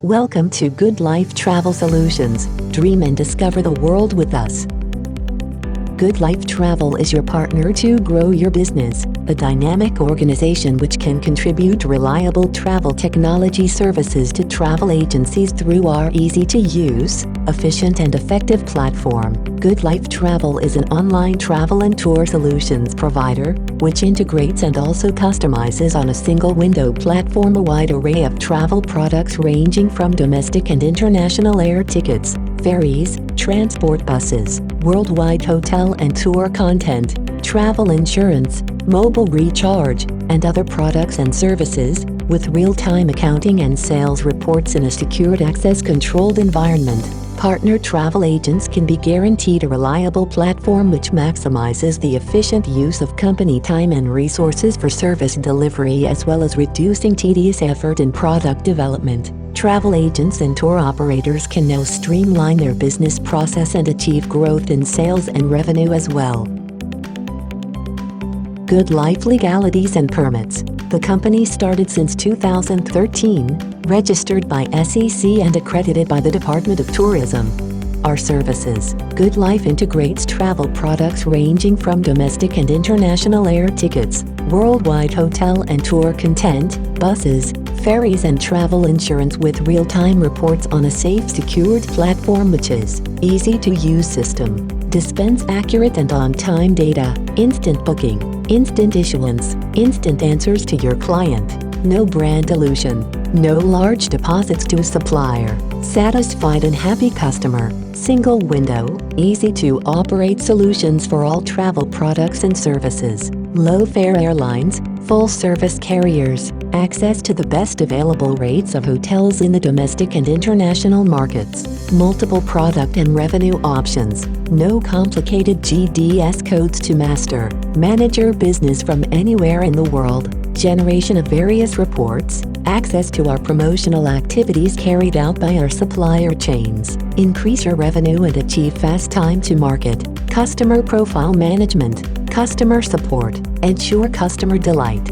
Welcome to Good Life Travel Solutions. Dream and discover the world with us. Good Life Travel is your partner to grow your business, a dynamic organization which can contribute reliable travel technology services to travel agencies through our easy-to-use, efficient and effective platform. Good Life Travel is an online travel and tour solutions provider, which integrates and also customizes on a single window platform a wide array of travel products ranging from domestic and international air tickets, ferries, transport buses, worldwide hotel and tour content, travel insurance, mobile recharge, and other products and services, with real-time accounting and sales reports in a secured access-controlled environment. Partner travel agents can be guaranteed a reliable platform which maximizes the efficient use of company time and resources for service delivery, as well as reducing tedious effort in product development. Travel agents and tour operators can now streamline their business process and achieve growth in sales and revenue as well. Good Life Legalities and Permits. The company started since 2013, registered by SEC and accredited by the Department of Tourism. Our services. Good Life integrates travel products ranging from domestic and international air tickets, worldwide hotel and tour content, buses, ferries and travel insurance with real-time reports on a safe, secured platform which is easy-to-use system. Dispense accurate and on-time data, instant booking, instant issuance, instant answers to your client. No brand dilution, no large deposits to a supplier. Satisfied and happy customer. Single window, easy-to-operate solutions for all travel products and services. Low-fare airlines, full-service carriers, access to the best available rates of hotels in the domestic and international markets. Multiple product and revenue options. No complicated GDS codes to master. Manage your business from anywhere in the world. Generation of various reports. Access to our promotional activities carried out by our supplier chains. Increase your revenue and achieve fast time to market. Customer profile management. Customer support. Ensure customer delight.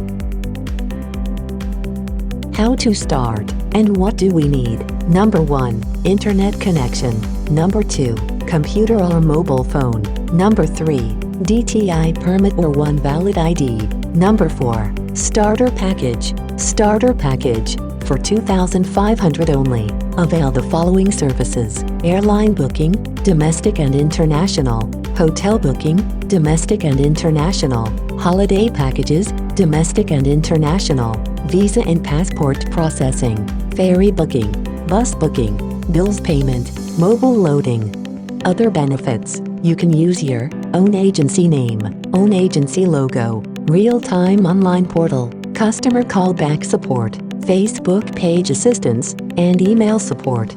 How to start and what do we need? Number 1. Internet connection. Number 2. Computer or mobile phone. Number 3. DTI permit or one valid ID. Number 4. Starter package. Starter package for $2,500 only. Avail the following services: airline booking, domestic and international, hotel booking, domestic and international, holiday packages, domestic and international, visa and passport processing, ferry booking, bus booking, bills payment, mobile loading. Other benefits: you can use your own agency name, own agency logo, real-time online portal, customer callback support, Facebook page assistance, and email support.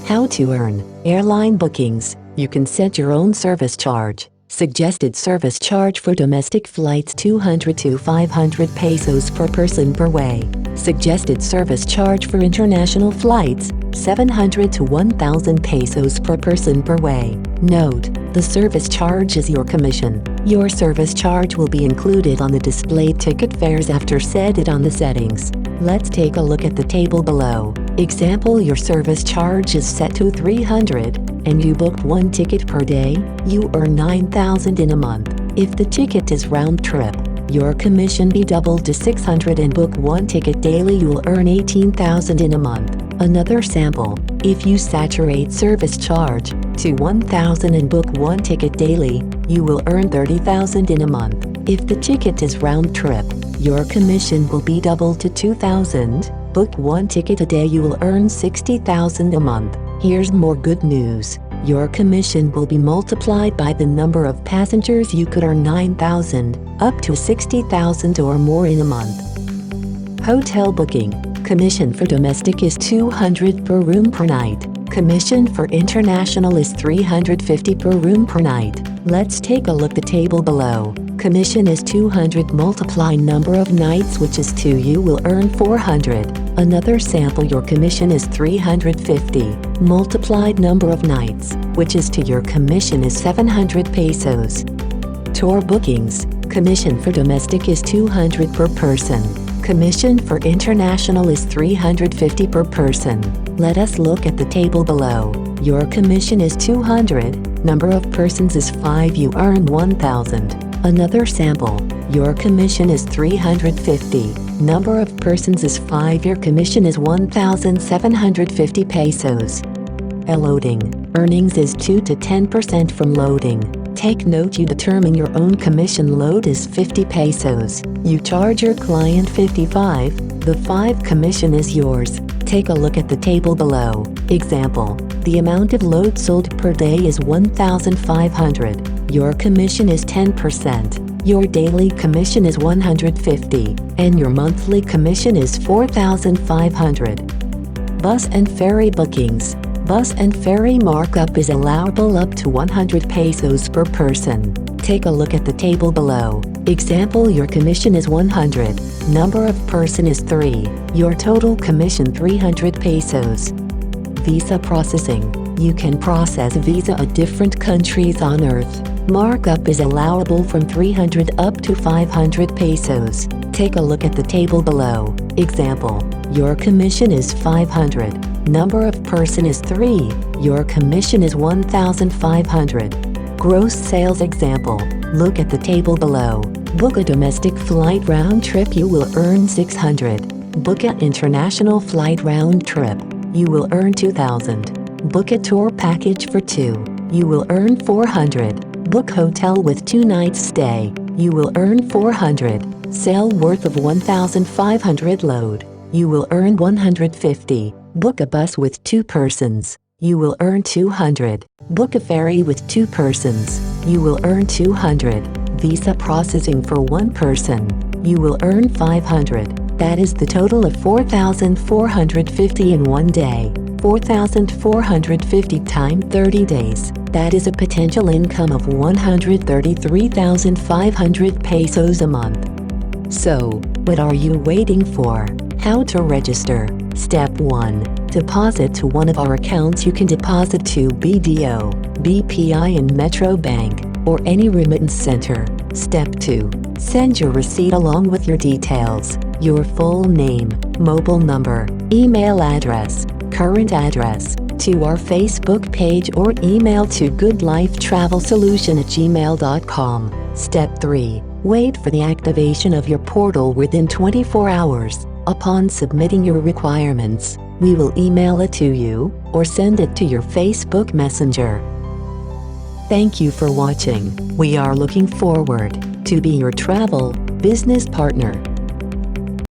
How to earn. Airline bookings. You can set your own service charge. Suggested service charge for domestic flights 200 to 500 pesos per person per way. Suggested service charge for international flights 700 to 1,000 pesos per person per way. Note: the service charge is your commission. Your service charge will be included on the displayed ticket fares after set it on the settings. Let's take a look at the table below. Example: your service charge is set to 300 and you booked one ticket per day, you earn 9,000 in a month. If the ticket is round trip, your commission be doubled to 600 and book one ticket daily, you will earn 18,000 in a month. Another sample: if you saturate service charge to 1,000 and book one ticket daily, you will earn 30,000 in a month. If the ticket is round trip, your commission will be doubled to 2,000. Book one ticket a day, you will earn 60,000 a month. Here's more good news: your commission will be multiplied by the number of passengers. You could earn 9,000, up to 60,000 or more in a month. Hotel booking. Commission for domestic is 200 per room per night. Commission for international is 350 per room per night. Let's take a look at the table below. Commission is 200 multiply number of nights, which is 2, you will earn 400. Another sample: your commission is 350 multiplied number of nights, which is 2, your commission is 700 pesos. Tour bookings. Commission for domestic is 200 per person. Commission for international is $350 per person. Let us look at the table below. Your commission is $200. Number of persons is 5. You earn $1,000. Another sample. Your commission is $350. Number of persons is 5. Your commission is 1,750 pesos. Loading. Earnings is 2 to 10% from loading. Take note you determine your own commission load is 50 pesos. You charge your client 55. The 5 commission is yours. Take a look at the table below. Example. The amount of load sold per day is 1,500. Your commission is 10%. Your daily commission is 150. And your monthly commission is 4,500. Bus and ferry bookings. Bus and ferry markup is allowable up to 100 pesos per person. Take a look at the table below. Example, your commission is 100. Number of person is 3. Your total commission 300 pesos. Visa processing. You can process visa at different countries on earth. Markup is allowable from 300 up to 500 pesos. Take a look at the table below. Example. Your commission is 500. Number of person is 3. Your commission is 1,500. Gross sales example. Look at the table below. Book a domestic flight round trip, you will earn 600. Book an international flight round trip, you will earn 2,000. Book a tour package for 2, you will earn 400. Book hotel with 2 nights stay, you will earn 400. Sale worth of 1,500 load, you will earn 150. Book a bus with 2 persons, you will earn 200. Book a ferry with 2 persons, you will earn 200. Visa processing for 1 person, you will earn 500. That is the total of 4,450 in 1 day. 4,450 times 30 days. That is a potential income of 133,500 pesos a month. So, what are you waiting for? How to register? Step 1. Deposit to one of our accounts. You can deposit to BDO, BPI and Metro Bank, or any remittance center. Step 2. Send your receipt along with your details, your full name, mobile number, email address, current address, to our Facebook page or email to goodlifetravelsolution@gmail.com. Step 3. Wait for the activation of your portal within 24 hours. Upon submitting your requirements, we will email it to you or send it to your Facebook Messenger. Thank you for watching. We are looking forward to be your travel business partner.